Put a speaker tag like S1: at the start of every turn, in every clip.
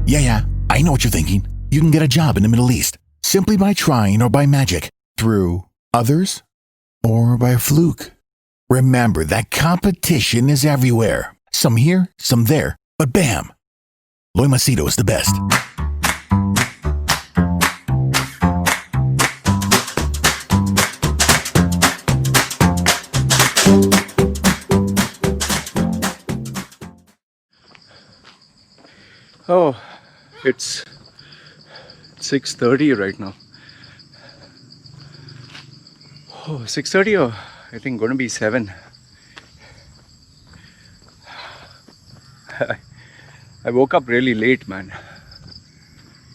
S1: Yeah, I know what you're thinking. You can get a job in the Middle East simply by trying or by magic, through others, or by a fluke. Remember that competition is everywhere. Some here, some there, but bam! Loy Machedo is the best.
S2: Oh, it's 6:30 right now. Oh, 6:30 or I think going to be 7. I woke up really late, man.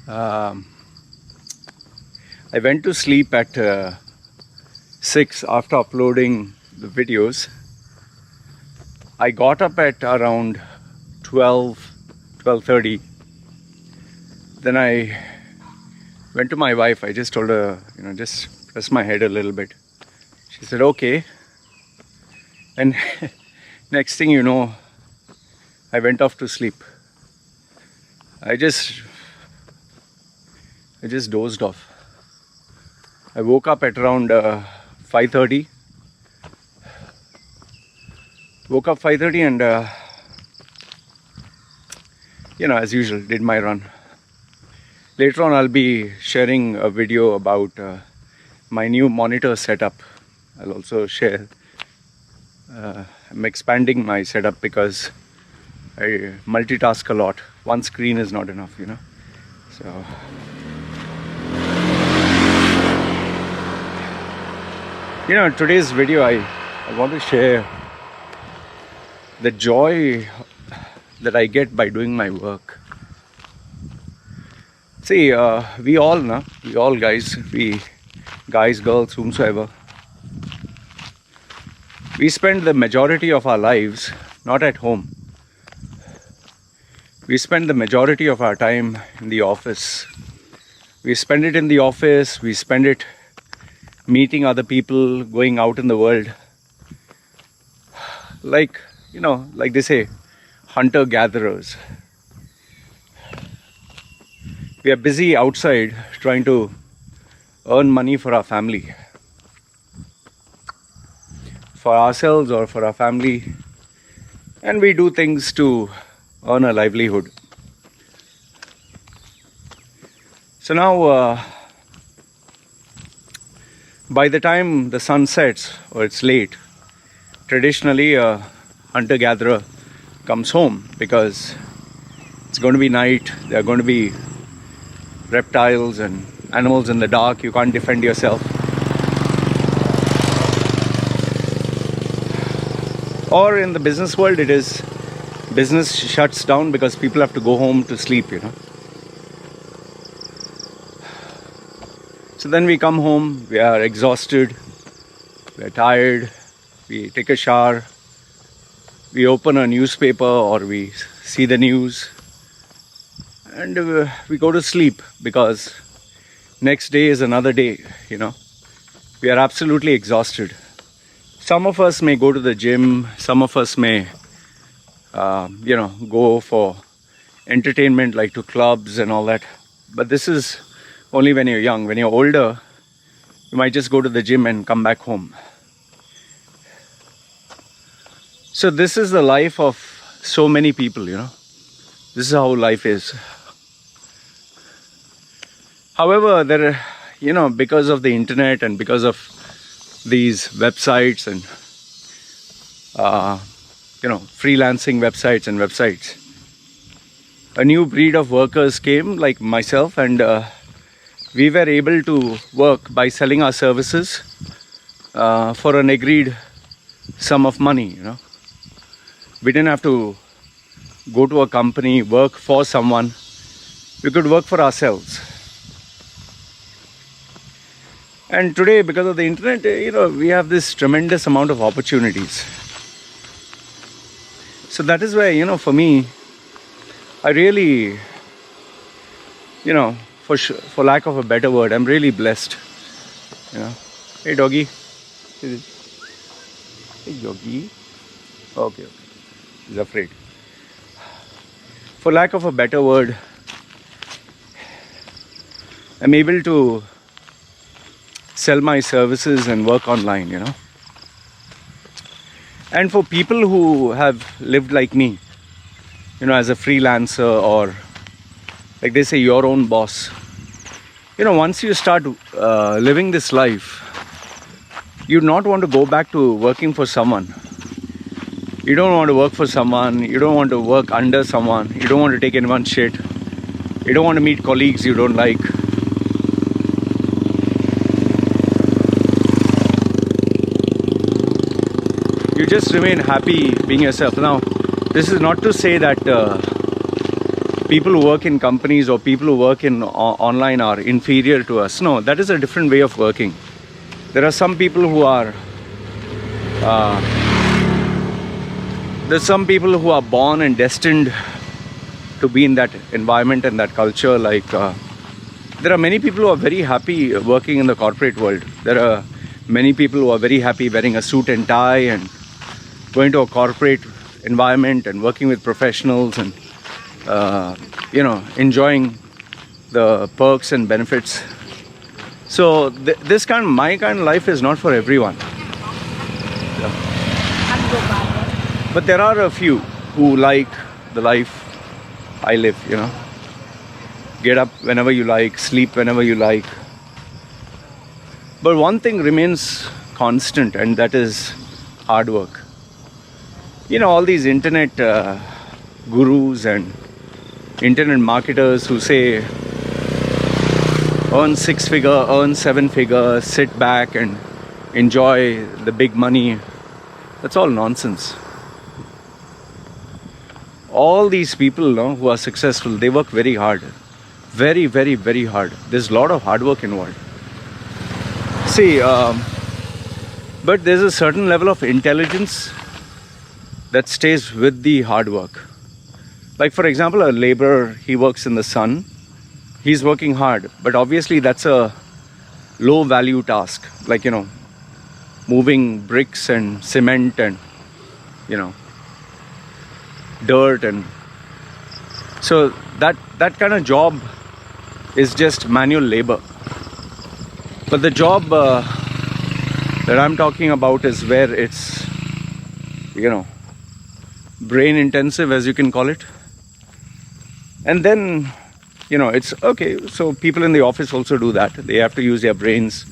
S2: I went to sleep at 6 after uploading the videos. I got up at around 12:30. Then I went to my wife. I just told her, just press my head a little bit. She said, okay. And next thing you know, I went off to sleep. I just dozed off. I woke up at around 5:30. Woke up 5:30 and, as usual, did my run. Later on, I'll be sharing a video about my new monitor setup. I'll also share. I'm expanding my setup because I multitask a lot. One screen is not enough, So, today's video, I want to share the joy that I get by doing my work. See, we all guys, girls, whomsoever, we spend the majority of our lives not at home. We spend the majority of our time in the office. We spend it in the office, we spend it meeting other people, going out in the world. Like they say, hunter-gatherers. We are busy outside trying to earn money for our family, for ourselves or for our family, and we do things to earn a livelihood. So now, by the time the sun sets or it's late, traditionally a hunter-gatherer comes home because it's going to be night. There are going to be reptiles and animals in the dark. You can't defend yourself. Or in the business world, it is business shuts down because people have to go home to sleep, So then we come home, we are exhausted, we are tired, we take a shower, we open a newspaper or we see the news, and we go to sleep because next day is another day, We are absolutely exhausted. Some of us may go to the gym, some of us may, go for entertainment like to clubs and all that. But this is only when you're young. When you're older, you might just go to the gym and come back home. So this is the life of so many people, This is how life is. However, there are, because of the internet and because of these websites and, freelancing websites and websites, a new breed of workers came like myself, and we were able to work by selling our services for an agreed sum of money, We didn't have to go to a company, work for someone. We could work for ourselves. And today, because of the internet, we have this tremendous amount of opportunities. So that is why, for me, I really, for lack of a better word, I'm really blessed. Hey, doggy. Hey, doggy. Okay. He's afraid. For lack of a better word, I'm able to sell my services and work online, And for people who have lived like me, as a freelancer, or like they say, your own boss, once you start living this life, you not want to go back to working for someone. You don't want to work for someone. You don't want to work under someone. You don't want to take anyone's shit. You don't want to meet colleagues you don't like. You just remain happy being yourself. Now, this is not to say that people who work in companies or people who work in online are inferior to us. No, that is a different way of working. There are some people who are there's some people who are born and destined to be in that environment and that culture. Like there are many people who are very happy working in the corporate world. There are many people who are very happy wearing a suit and tie and going to a corporate environment and working with professionals and enjoying the perks and benefits. So my kind of life is not for everyone. But there are a few who like the life I live, Get up whenever you like, sleep whenever you like. But one thing remains constant, and that is hard work. All these internet gurus and internet marketers who say earn 6-figure, earn 7-figure, sit back and enjoy the big money. That's all nonsense. All these people who are successful, they work very hard. Very, very, very hard. There's a lot of hard work involved. See, but there's a certain level of intelligence that stays with the hard work. Like for example, a laborer, he works in the sun. He's working hard, but obviously that's a low value task. Like, moving bricks and cement and, dirt, and so that kind of job is just manual labor. But the job that I'm talking about is where it's brain intensive, as you can call it. And then it's okay, so people in the office also do that. They have to use their brains.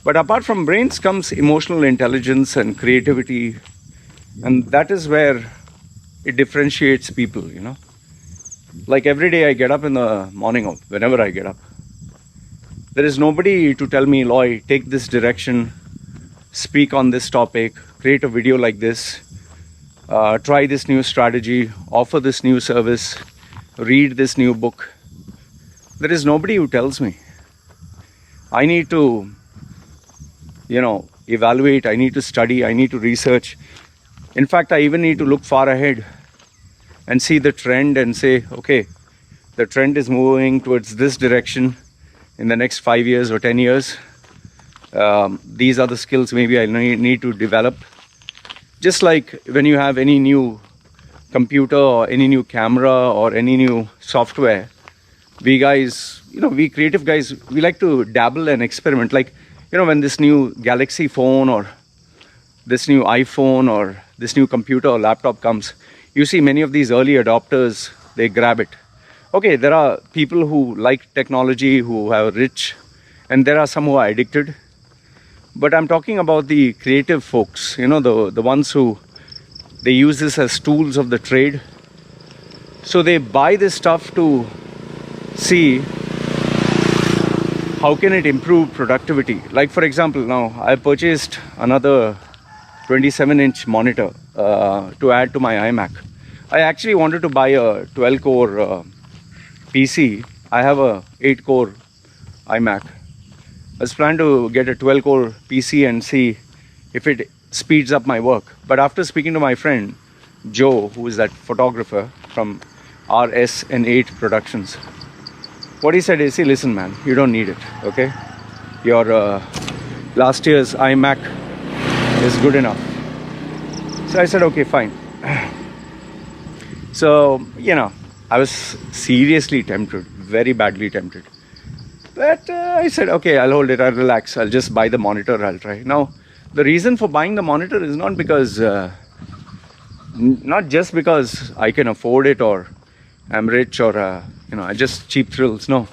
S2: But apart from brains comes emotional intelligence and creativity, and that is where it differentiates people, Like every day I get up in the morning, or whenever I get up, there is nobody to tell me, Loy, take this direction, speak on this topic, create a video like this, try this new strategy, offer this new service, read this new book. There is nobody who tells me. I need to, evaluate, I need to study, I need to research. In fact, I even need to look far ahead and see the trend and say, okay, the trend is moving towards this direction in the next 5 years or 10 years. These are the skills maybe I need to develop. Just like when you have any new computer or any new camera or any new software, we guys, we creative guys, we like to dabble and experiment. Like, when this new Galaxy phone or this new iPhone or this new computer or laptop comes, you see many of these early adopters, they grab it. Okay, there are people who like technology, who are rich, and there are some who are addicted. But I'm talking about the creative folks, the ones who, they use this as tools of the trade. So they buy this stuff to see how can it improve productivity. Like for example, now I purchased another 27-inch monitor to add to my iMac. I actually wanted to buy a 12-core PC. I have a 8-core iMac. I was planning to get a 12-core PC and see if it speeds up my work. But after speaking to my friend Joe, who is that photographer from RS&8 Productions, what he said is, see, listen man, you don't need it, okay? Your last year's iMac is good enough. So I said, okay, fine. So, I was seriously tempted, very badly tempted. But I said, okay, I'll hold it, I'll relax, I'll just buy the monitor, I'll try. Now, the reason for buying the monitor is not because, not just because I can afford it or I'm rich or, I just cheap thrills. No,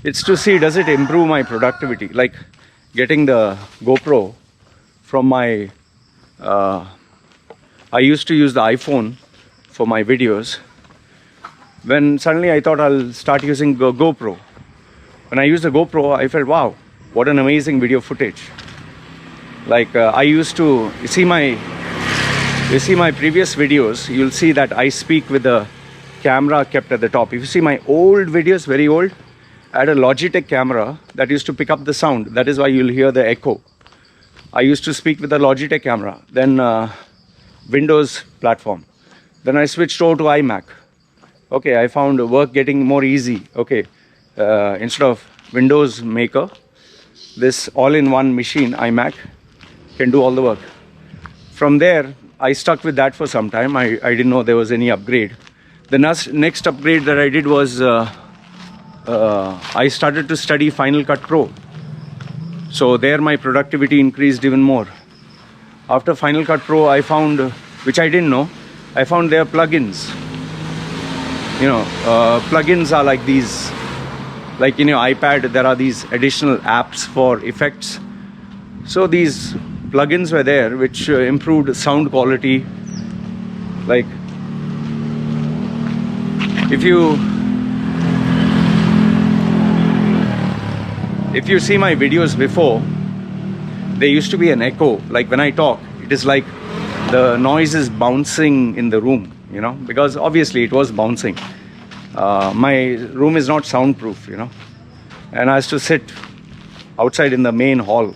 S2: it's to see, does it improve my productivity? Like getting the GoPro from my, I used to use the iPhone for my videos. When suddenly I thought I'll start using GoPro. When I used the GoPro, I felt, wow, what an amazing video footage. Like I used to, you see my previous videos, you'll see that I speak with the camera kept at the top. If you see my old videos, very old, I had a Logitech camera that used to pick up the sound. That is why you'll hear the echo. I used to speak with the Logitech camera, then Windows platform. Then I switched over to iMac. Okay, I found work getting more easy. Okay, instead of Windows Maker, this all-in-one machine, iMac, can do all the work. From there, I stuck with that for some time. I didn't know there was any upgrade. The next upgrade that I did was I started to study Final Cut Pro. So there my productivity increased even more. After Final Cut Pro, I found, which I didn't know, I found there are plugins. Plugins are like these, like in your iPad, there are these additional apps for effects. So these plugins were there which improved sound quality. Like if you see my videos before, there used to be an echo. Like when I talk, it is like the noise is bouncing in the room, because obviously it was bouncing. My room is not soundproof, and I used to sit outside in the main hall.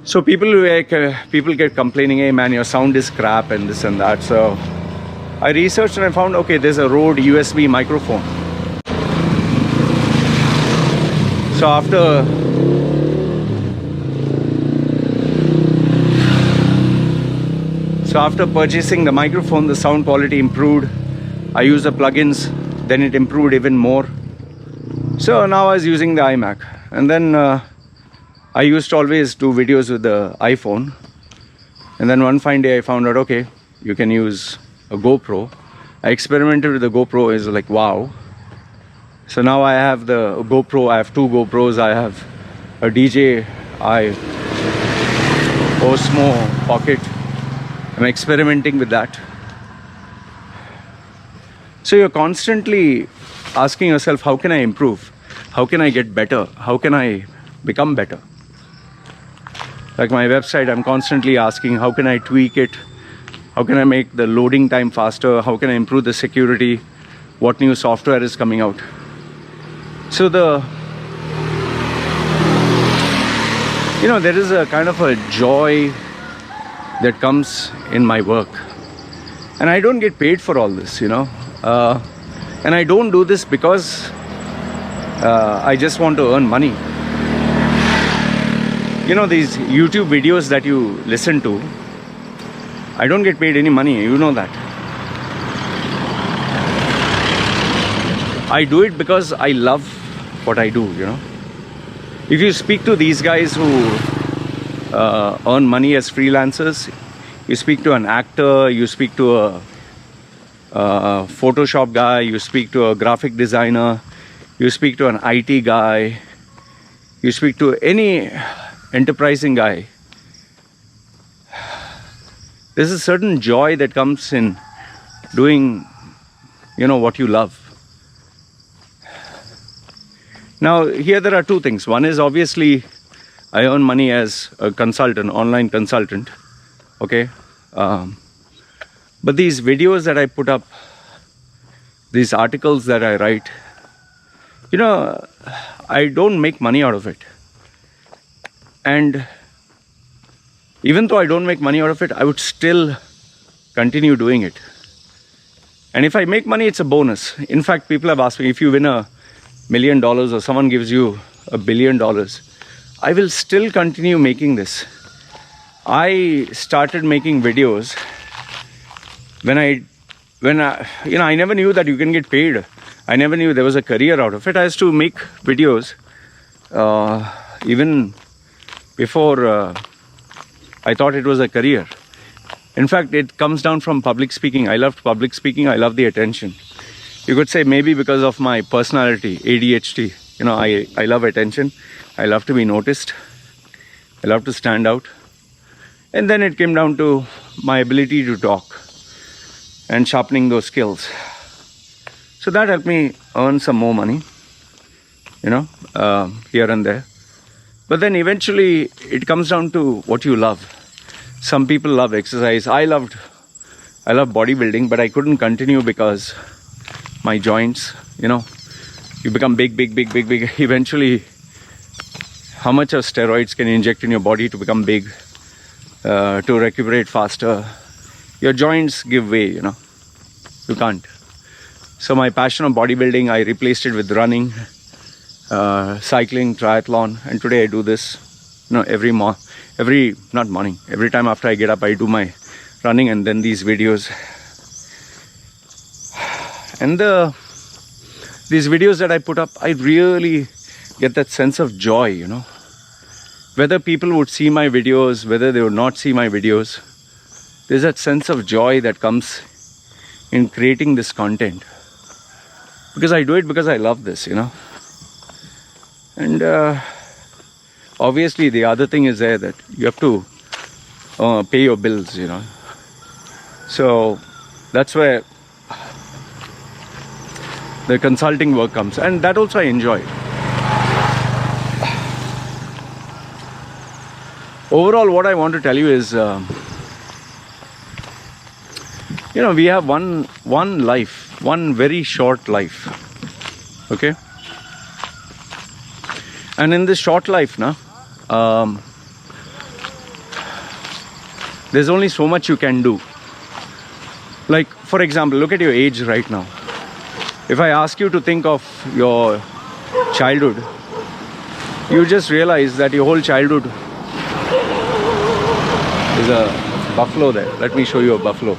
S2: So people get complaining, hey man, your sound is crap and this and that. So I researched and I found, okay, there's a Rode USB microphone. So after purchasing the microphone, the sound quality improved. I used the plugins, then it improved even more. So now I was using the iMac, and then I used to always do videos with the iPhone. And then one fine day I found out, okay, you can use a GoPro. I experimented with the GoPro, is like, wow. So now I have the GoPro, I have two GoPros, I have a DJI Osmo Pocket. I'm experimenting with that. So you're constantly asking yourself, how can I improve? How can I get better? How can I become better? Like my website, I'm constantly asking, how can I tweak it? How can I make the loading time faster? How can I improve the security? What new software is coming out? So there is a kind of a joy that comes in my work. And I don't get paid for all this, and I don't do this because I just want to earn money. These YouTube videos that you listen to, I don't get paid any money, you know that. I do it because I love what I do, If you speak to these guys who earn money as freelancers, you speak to an actor, you speak to a Photoshop guy, you speak to a graphic designer, you speak to an IT guy, you speak to any enterprising guy, there's a certain joy that comes in doing, what you love. Now, here there are two things. One is obviously I earn money as a consultant, online consultant, okay? But these videos that I put up, these articles that I write, I don't make money out of it. And even though I don't make money out of it, I would still continue doing it. And if I make money, it's a bonus. In fact, people have asked me, if you win $1 million or someone gives you $1 billion, I will still continue making this. I started making videos when I never knew that you can get paid I never knew there was a career out of it. I used to make videos even before I thought it was a career. In fact, it comes down from public speaking. I loved public speaking. I love the attention. You could say maybe because of my personality, ADHD. You know, I love attention. I love to be noticed. I love to stand out. And then it came down to my ability to talk and sharpening those skills. So that helped me earn some more money, you know, here and there. But then eventually it comes down to what you love. Some people love exercise. I love bodybuilding, but I couldn't continue because my joints, you know, you become big. Eventually, how much of steroids can you inject in your body to become big, to recuperate faster? Your joints give way, you know. You can't. So my passion of bodybuilding, I replaced it with running, cycling, triathlon, and today I do this, you know, every time after I get up, I do my running and then these videos. And these videos that I put up, I really get that sense of joy, you know. Whether people would see my videos, whether they would not see my videos, there's that sense of joy that comes in creating this content. Because I do it because I love this, you know. And obviously the other thing is there that you have to pay your bills, you know. So that's where the consulting work comes, and that also I enjoy. Overall, what I want to tell you is, you know, we have one life, one very short life, okay? And in this short life, there's only so much you can do. Like, for example, look at your age right now. If I ask you to think of your childhood, you just realize that your whole childhood is a buffalo there. Let me show you a buffalo.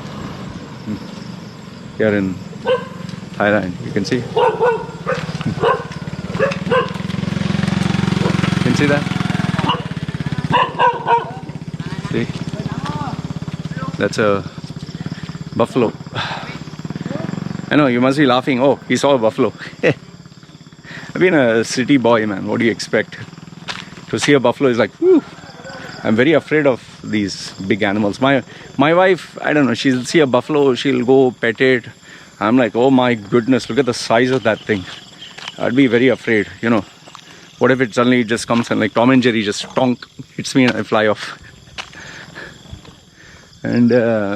S2: Here in Thailand, you can see. You can see that? See? That's a buffalo. I know, you must be laughing. Oh, he saw a buffalo. I've been a city boy, man. What do you expect? To see a buffalo is like, whew. I'm very afraid of these big animals. My wife, I don't know, she'll see a buffalo, she'll go pet it. I'm like, oh my goodness, look at the size of that thing. I'd be very afraid, you know. What if it suddenly just comes and like Tom and Jerry just tonk, hits me and I fly off. And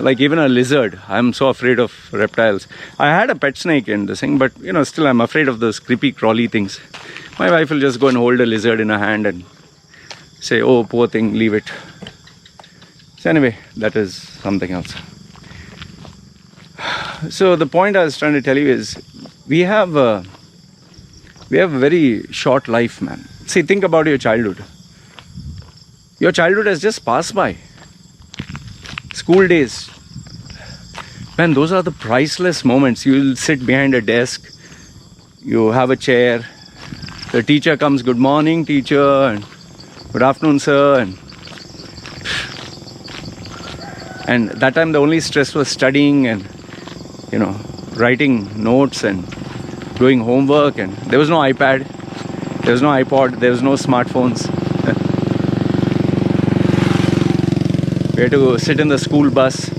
S2: like even a lizard, I'm so afraid of reptiles. I had a pet snake in this thing, but you know, still I'm afraid of those creepy crawly things. My wife will just go and hold a lizard in her hand and say, oh, poor thing, leave it. So anyway, that is something else. So the point I was trying to tell you is, we have a very short life, man. See, think about your childhood. Your childhood has just passed by. School days, man, those are the priceless moments. You'll sit behind a desk, you have a chair, the teacher comes, good morning teacher, and good afternoon sir, and that time the only stress was studying and, you know, writing notes and doing homework, and there was no iPad, there was no iPod, there was no smartphones. We had to sit in the school bus,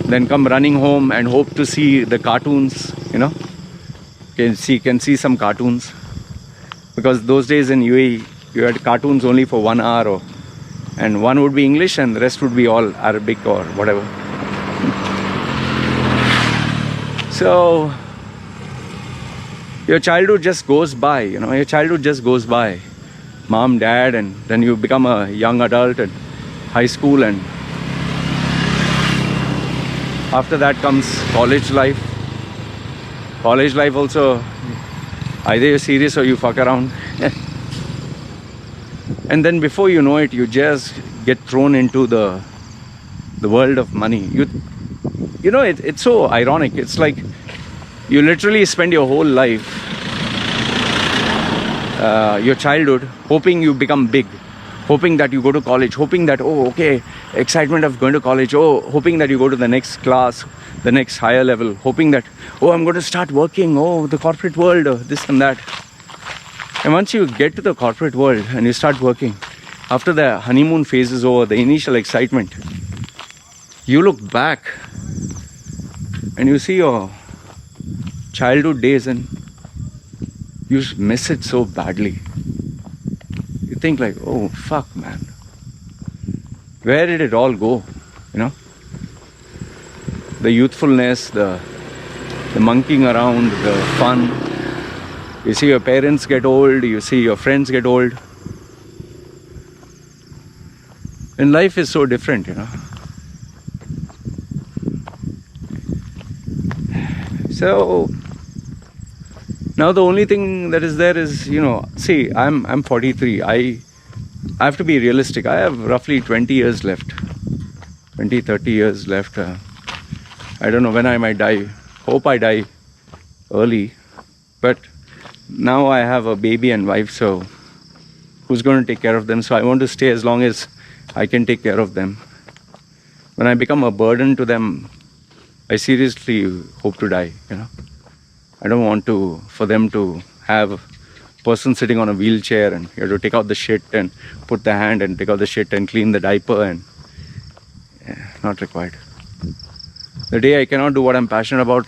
S2: then come running home and hope to see the cartoons, you know. Can see some cartoons. Because those days in UAE, you had cartoons only for 1 hour, and one would be English and the rest would be all Arabic or whatever. So, your childhood just goes by, you know, your childhood just goes by. Mom, dad, and then you become a young adult and high school, and after that comes college life. College life also, either you're serious or you fuck around. And then before you know it, you just get thrown into the world of money. You know, it's so ironic. It's like You literally spend your whole life, your childhood, hoping you become big, hoping that you go to college, hoping that, oh, okay, excitement of going to college, oh, hoping that you go to the next class, the next higher level, hoping that, oh, I'm going to start working, oh, the corporate world, this and that. And once you get to the corporate world and you start working, after the honeymoon phase is over, the initial excitement, you look back and you see your childhood days and you miss it so badly. You think like, oh, fuck, man. Where did it all go? You know? The youthfulness, the monkeying around, the fun. You see your parents get old, you see your friends get old. And life is so different, you know. So now the only thing that is there is, you know, see, I'm 43. I have to be realistic. I have roughly 20 years left. 20, 30 years left. I don't know when I might die. Hope I die early. But now I have a baby and wife, so who's going to take care of them? So I want to stay as long as I can take care of them. When I become a burden to them, I seriously hope to die, you know. I don't want for them to have a person sitting on a wheelchair and you have to take out the shit and put the hand and take out the shit and clean the diaper, and not required. The day I cannot do what I'm passionate about,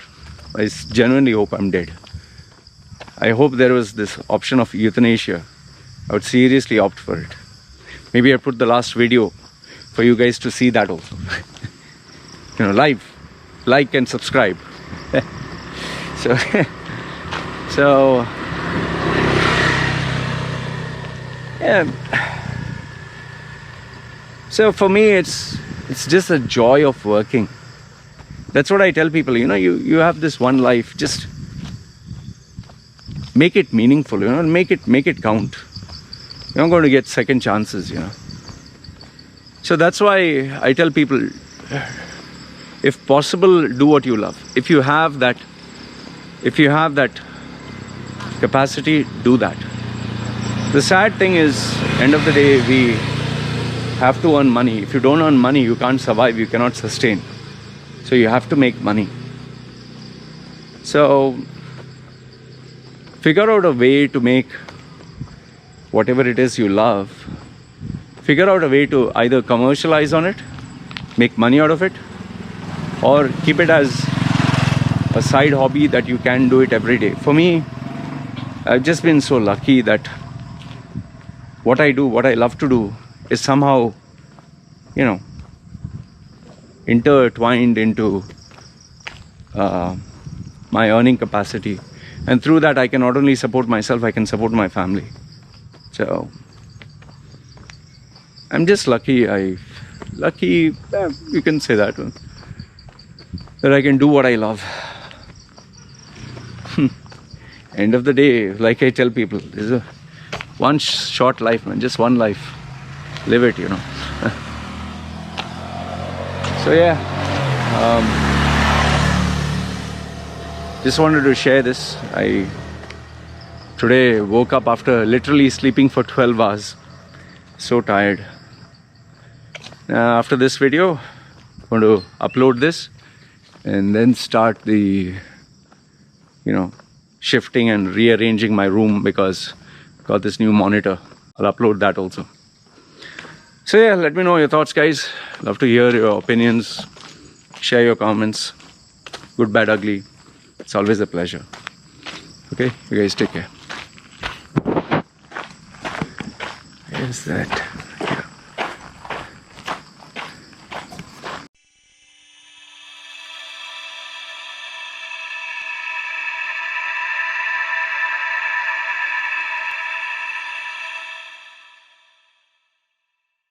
S2: I genuinely hope I'm dead. I hope there was this option of euthanasia. I would seriously opt for it. Maybe I put the last video for you guys to see that also. You know, live, like and subscribe. So yeah. So for me, it's just a joy of working. That's what I tell people. You know, you have this one life. Just make it meaningful. You know, make it count. You're not going to get second chances. You know. So that's why I tell people, if possible, do what you love. If you have that capacity, do that. The sad thing is, end of the day, we have to earn money. If you don't earn money, you can't survive, you cannot sustain. So you have to make money. So figure out a way to make whatever it is you love. Figure out a way to either commercialize on it, make money out of it, or keep it as a side hobby that you can do it every day. For me, I've just been so lucky that what I do, what I love to do, is somehow, you know, intertwined into my earning capacity. And through that, I can not only support myself, I can support my family. So I'm just lucky, you can say that I can do what I love. End of the day, like I tell people, this is one short life, man, just one life. Live it, you know. So yeah, just wanted to share this. I today woke up after literally sleeping for 12 hours. So tired. After this video, I'm going to upload this and then start the, you know, shifting and rearranging my room because I got this new monitor. I'll upload that also. So yeah, let me know your thoughts, guys. Love to hear your opinions. Share your comments. Good, bad, ugly. It's always a pleasure. Okay, you guys take care. Here's that.